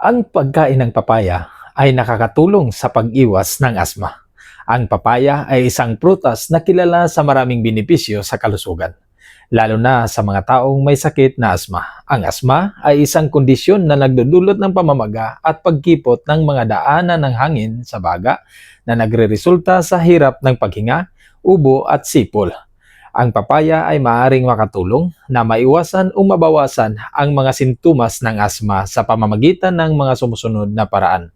Ang pagkain ng papaya ay nakakatulong sa pag-iwas ng asma. Ang papaya ay isang prutas na kilala sa maraming benepisyo sa kalusugan, lalo na sa mga taong may sakit na asma. Ang asma ay isang kondisyon na nagdudulot ng pamamaga at pagkipot ng mga daanan ng hangin sa baga na nagreresulta sa hirap ng paghinga, ubo at sipol. Ang papaya ay maaaring makatulong na maiwasan o mabawasan ang mga sintomas ng asma sa pamamagitan ng mga sumusunod na paraan.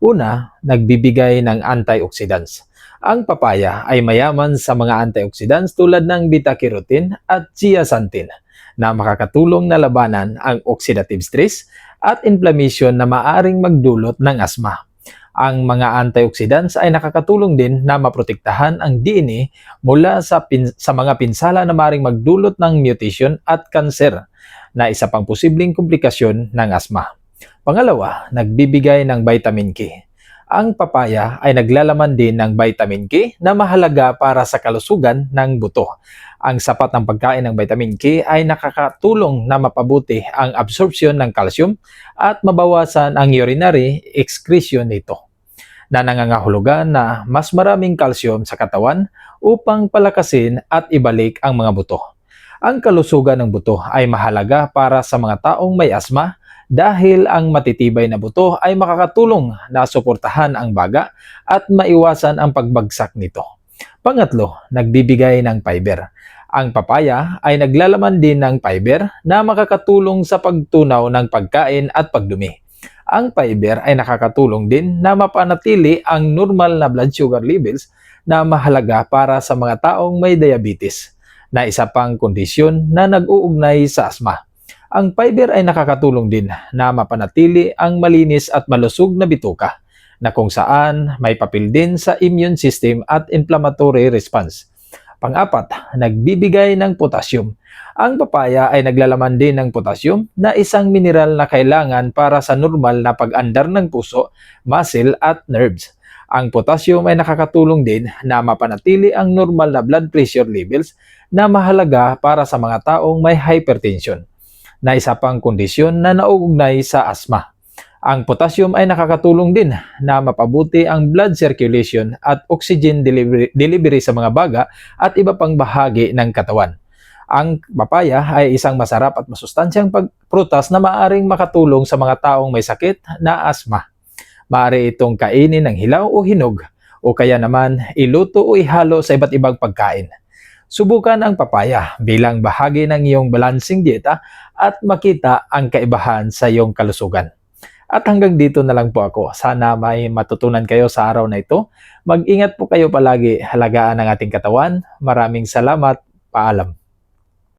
Una, nagbibigay ng antioxidants. Ang papaya ay mayaman sa mga antioxidants tulad ng beta-carotene at zeaxanthin na makakatulong na labanan ang oxidative stress at inflammation na maaaring magdulot ng asma. Ang mga antioxidants ay nakakatulong din na maprotektahan ang DNA mula sa mga pinsala na maaaring magdulot ng mutation at kanser na isa pang posibleng komplikasyon ng asma. Pangalawa, nagbibigay ng vitamin K. Ang papaya ay naglalaman din ng vitamin K na mahalaga para sa kalusugan ng buto. Ang sapat ng pagkain ng vitamin K ay nakakatulong na mapabuti ang absorption ng calcium at mabawasan ang urinary excretion nito, na nangangahulugan na mas maraming calcium sa katawan upang palakasin at ibalik ang mga buto. Ang kalusugan ng buto ay mahalaga para sa mga taong may asma dahil ang matitibay na buto ay makakatulong na suportahan ang baga at maiwasan ang pagbagsak nito. Pangatlo, nagbibigay ng fiber. Ang papaya ay naglalaman din ng fiber na makakatulong sa pagtunaw ng pagkain at pagdumi. Ang fiber ay nakakatulong din na mapanatili ang normal na blood sugar levels na mahalaga para sa mga taong may diabetes, na isa pang kondisyon na nag-uugnay sa asma. Ang fiber ay nakakatulong din na mapanatili ang malinis at malusog na bituka, na kung saan may papel din sa immune system at inflammatory response. Pang-apat, nagbibigay ng potassium. Ang papaya ay naglalaman din ng potassium na isang mineral na kailangan para sa normal na pag-andar ng puso, muscle at nerves. Ang potassium ay nakakatulong din na mapanatili ang normal na blood pressure levels na mahalaga para sa mga taong may hypertension, na isa pang kondisyon na nauugnay sa asma. Ang potassium ay nakakatulong din na mapabuti ang blood circulation at oxygen delivery sa mga baga at iba pang bahagi ng katawan. Ang papaya ay isang masarap at masustansyang prutas na maaaring makatulong sa mga taong may sakit na asma. Maaari itong kainin ng hilaw o hinog, o kaya naman iluto o ihalo sa iba't ibang pagkain. Subukan ang papaya bilang bahagi ng iyong balancing dieta at makita ang kaibahan sa iyong kalusugan. At hanggang dito na lang po ako. Sana may matutunan kayo sa araw na ito. Mag-ingat po kayo palagi. Halagaan ang ating katawan. Maraming salamat. Paalam.